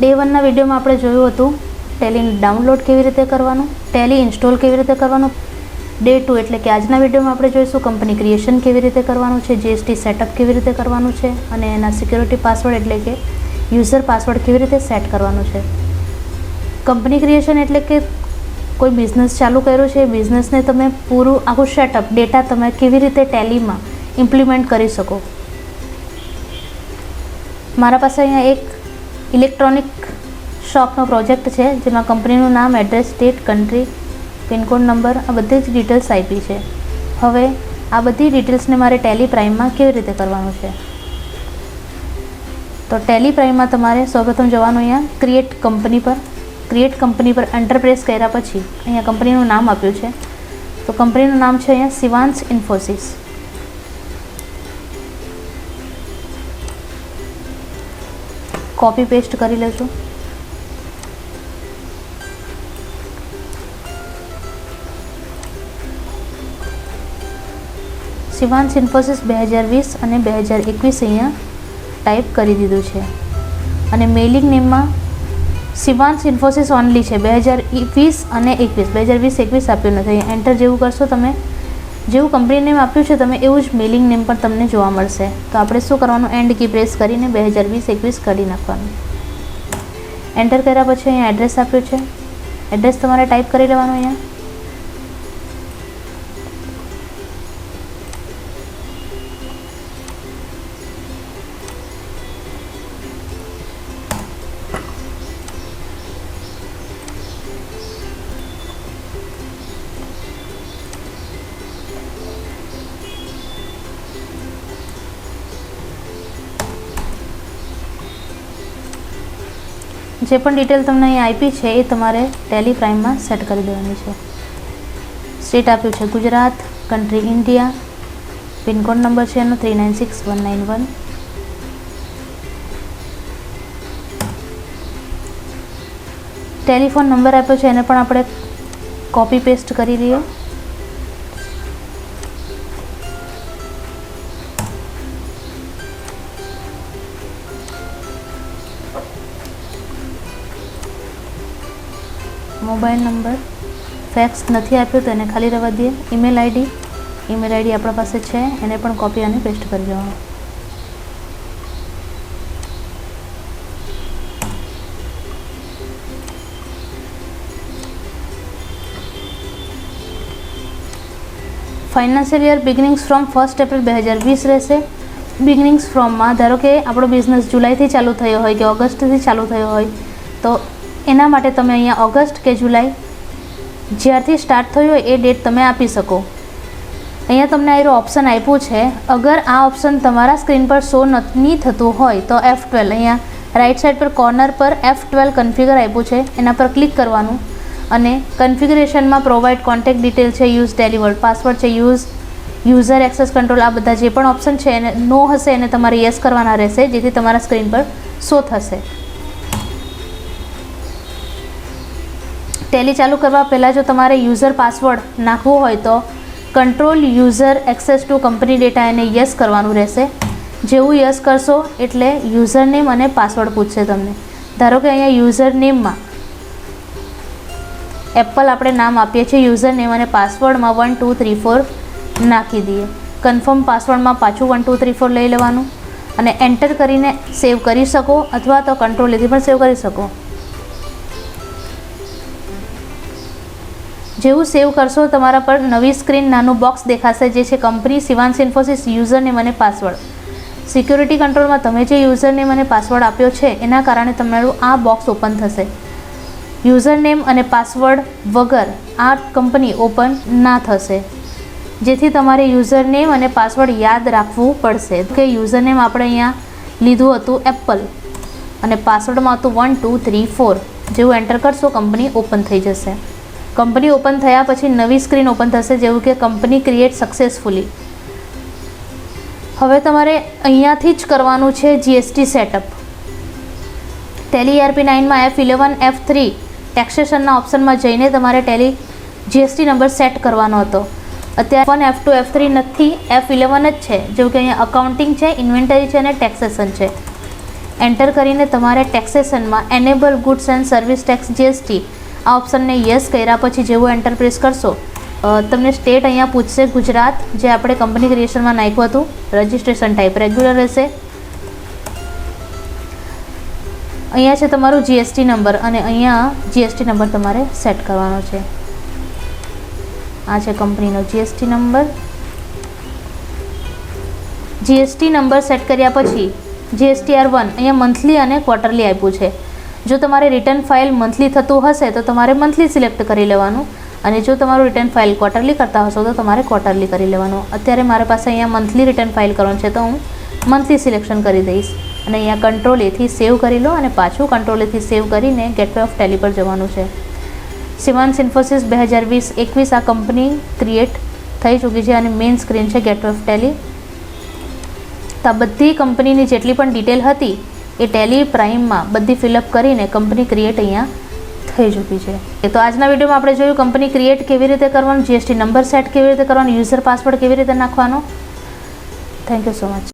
Day 1ના વિડીયોમાં આપણે જોયું હતું ટેલીને ડાઉનલોડ કેવી રીતે કરવાનું, ટેલી ઇન્સ્ટોલ કેવી રીતે કરવાનું. ડે 2 એટલે કે આજના વિડીયોમાં આપણે જોઈશું કંપની ક્રિએશન કેવી રીતે કરવાનું છે, જીએસટી સેટઅપ કેવી રીતે કરવાનું છે અને એના સિક્યોરિટી પાસવર્ડ એટલે કે યુઝર પાસવર્ડ કેવી રીતે સેટ કરવાનું છે. કંપની ક્રિએશન એટલે કે કોઈ બિઝનેસ ચાલુ કર્યો છે, બિઝનેસને તમે પૂરું આખું સેટઅપ ડેટા તમે કેવી રીતે ટેલીમાં ઇમ્પ્લિમેન્ટ કરી શકો. મારા પાસે અહીંયા એક ઇલેક્ટ્રોનિક શોપનો પ્રોજેક્ટ છે જેમાં કંપનીનું નામ, address, date, country, pincode number આ બધી જ ડિટેલ્સ આપી છે. હવે આ બધી ડિટેલ્સને મારે TallyPrimeમાં કેવી રીતે કરવાનું છે. તો TallyPrimeમાં તમારે સૌપ્રથમ જવાનું અહીંયા ક્રિએટ કંપની પર. ક્રિએટ કંપની પર એન્ટર પ્રેસ કર્યા પછી અહીંયા કંપનીનું નામ આપ્યું છે. તો કંપનીનું નામ છે અહીંયા શિવાંશ ઇન્ફોસિસ. કોપી પેસ્ટ કરી લેજો. શિવાંશ ઇન્ફોસિસ 2020 અને 2021 અહીંયા ટાઈપ કરી દીધું છે અને મેલિંગ નેમમાં શિવાંશ ઇન્ફોસિસ ઓનલી છે. 2020 અને 2021 આપ્યું નથી. અહીંયા એન્ટર જેવું કરશો તમે, જેવું કંપની નેમ આપ્યું છે તમે એવું જ મેલિંગ નેમ પણ તમને જોવા મળશે. તો આપણે શું કરવાનું, એન્ડ કી પ્રેસ કરીને 2020-21 કાઢી નાખવાનું. એન્ટર કર્યા પછી અહીંયા એડ્રેસ આપ્યું છે, એડ્રેસ તમારે ટાઈપ કરી લેવાનું. અહીંયા જે પણ ડિટેલ તમને અહીં આપી છે એ તમારે TallyPrimeમાં સેટ કરી દેવાની છે. સ્ટેટ આપ્યું છે Gujarat, country India, pincode number છે એનો 396191. ટેલિફોન નંબર આપ્યો છે એને પણ આપણે કોપી પેસ્ટ કરી લઈએ. મોબાઈલ નંબર, ફેક્સ નથી આપ્યો તો એને ખાલી રહેવા દઈએ. ઈમેલ આઈડી આપણા પાસે છે એને પણ કોપી અને પેસ્ટ કરી દેવાનું. ફાઇનાન્શિયલ યર બિગનિંગ્સ ફ્રોમ 1 એપ્રિલ 2020 રહેશે. બિગનિંગ્સ ફ્રોમમાં ધારો કે આપણો બિઝનેસ જુલાઈથી ચાલુ થયો હોય કે ઓગસ્ટથી ચાલુ થયો હોય તો એના માટે તમે અહીંયા ઓગસ્ટ કે જુલાઈ જ્યારથી સ્ટાર્ટ થયું હોય એ ડેટ તમે આપી શકો. અહીંયા તમને આનો ઓપ્શન આપ્યું છે. અગર આ ઓપ્શન તમારા સ્ક્રીન પર શો નહીં થતું હોય તો F12 અહીંયા રાઈટ સાઈડ પર કોર્નર પર F12 કન્ફિગર આપ્યું છે એના પર ક્લિક કરવાનું અને કન્ફિગરેશનમાં પ્રોવાઈડ કોન્ટેક્ટ ડિટેલ છે, યુઝ ટેલીવર્ડ પાસવર્ડ છે, યુઝર એક્સેસ કંટ્રોલ આ બધા જે પણ ઓપ્શન છે એને નો હશે એને તમારે યસ કરવાના રહેશે જેથી તમારા સ્ક્રીન પર શો થશે. ટેલી ચાલુ કરવા પહેલાં જો તમારે યુઝર પાસવર્ડ નાખવો હોય તો control user access two company data એને યસ કરવાનું રહેશે. જેવું યસ કરશો એટલે યુઝર નેમ અને પાસવર્ડ પૂછશે તમને. ધારો કે અહીંયા યુઝર નેમમાં એપલ આપણે નામ આપીએ છીએ, યુઝર નેમ અને પાસવર્ડમાં 1234 નાખી દઈએ. કન્ફર્મ પાસવર્ડમાં પાછું 1234 લઈ લેવાનું અને એન્ટર કરીને સેવ કરી શકો અથવા તો કંટ્રોલથી પણ સેવ કરી શકો. જેવું સેવ કરશો તમારા પર નવી સ્ક્રીન નાનું બોક્સ દેખાશે જે છે company Shivansh Infosys user name અને પાસવર્ડ. સિક્યોરિટી કંટ્રોલમાં તમે જે યુઝર નેમ અને પાસવર્ડ આપ્યો છે એના કારણે તમારું આ બોક્સ ઓપન થશે. યુઝર નેમ અને પાસવર્ડ વગર આ કંપની ઓપન ના થશે જેથી તમારે યુઝર નેમ અને પાસવર્ડ યાદ રાખવું પડશે. કે યુઝર નેમ આપણે અહીંયા લીધું હતું એપલ અને પાસવર્ડમાં હતું 1234. જેવું એન્ટર કરશો કંપની ઓપન થઈ જશે. કંપની ઓપન થયા પછી નવી સ્ક્રીન ઓપન થશે જેવું કે કંપની ક્રિએટ સક્સેસફુલી. હવે તમારે અહીંયાથી જ કરવાનું છે GST setup. Tally ERP 9માં F11 F3 ટેક્સેશનના ઓપ્શનમાં જઈને તમારે ટેલી જીએસટી નંબર સેટ કરવાનો હતો. અત્યારે F1 F2 F3 નથી, F11 જ છે. જેવું કે અહીંયા અકાઉન્ટિંગ છે, ઇન્વેન્ટરી છે અને ટેક્સેશન છે. એન્ટર કરીને તમારે ટેક્સેશનમાં enable goods and service tax GST આ ઓપ્શનને યસ કર્યા પછી જેવું એન્ટર પ્રેસ કરશો તમને સ્ટેટ અહીંયા પૂછશે ગુજરાત, જે આપણે કંપની ક્રિએશનમાં નાખ્યું હતું. રજિસ્ટ્રેશન ટાઈપ રેગ્યુલર રહેશે. અહીંયા છે તમારું GST નંબર અને અહીંયા GST નંબર તમારે સેટ કરવાનો છે. આ છે કંપનીનો GST number. GST number set કર્યા પછી GSTR1 અહીંયા મંથલી અને ક્વાર્ટરલી આપ્યું છે. જો તમારે રિટર્ન ફાઇલ મંથલી થતું હશે તો તમારે મંથલી સિલેક્ટ કરી લેવાનું, અને જો તમારું રિટર્ન ફાઇલ ક્વાર્ટરલી કરતા હશો તો તમારે ક્વાર્ટરલી કરી લેવાનું. અત્યારે મારી પાસે અહીંયા મંથલી રિટર્ન ફાઇલ કરવાનું છે તો હું મંથલી સિલેક્શન કરી દઈશ અને અહીંયા કંટ્રોલ એથી સેવ કરી લો અને પાછું કંટ્રોલ એથી સેવ કરીને ગેટવે ઓફ ટેલી પર જવાનું છે. શિવાંશ ઇન્ફોસિસ 2020-21 આ કંપની ક્રિએટ થઈ ચૂકી છે અને મેઇન સ્ક્રીન છે ગેટવે ઓફ ટેલી. તો આ બધી કંપનીની જેટલી પણ ડિટેલ હતી એ ટેલી પ્રાઇમમાં બધી ફિલઅપ કરીને કંપની ક્રિએટ અહીંયા થઈ ચૂકી છે. તો આજના વિડીયોમાં આપણે જોયું કંપની ક્રિએટ કેવી રીતે કરવાનું, GST નંબર સેટ કેવી રીતે કરવાનું, યુઝર પાસવર્ડ કેવી રીતે નાખવાનો. Thank you so much.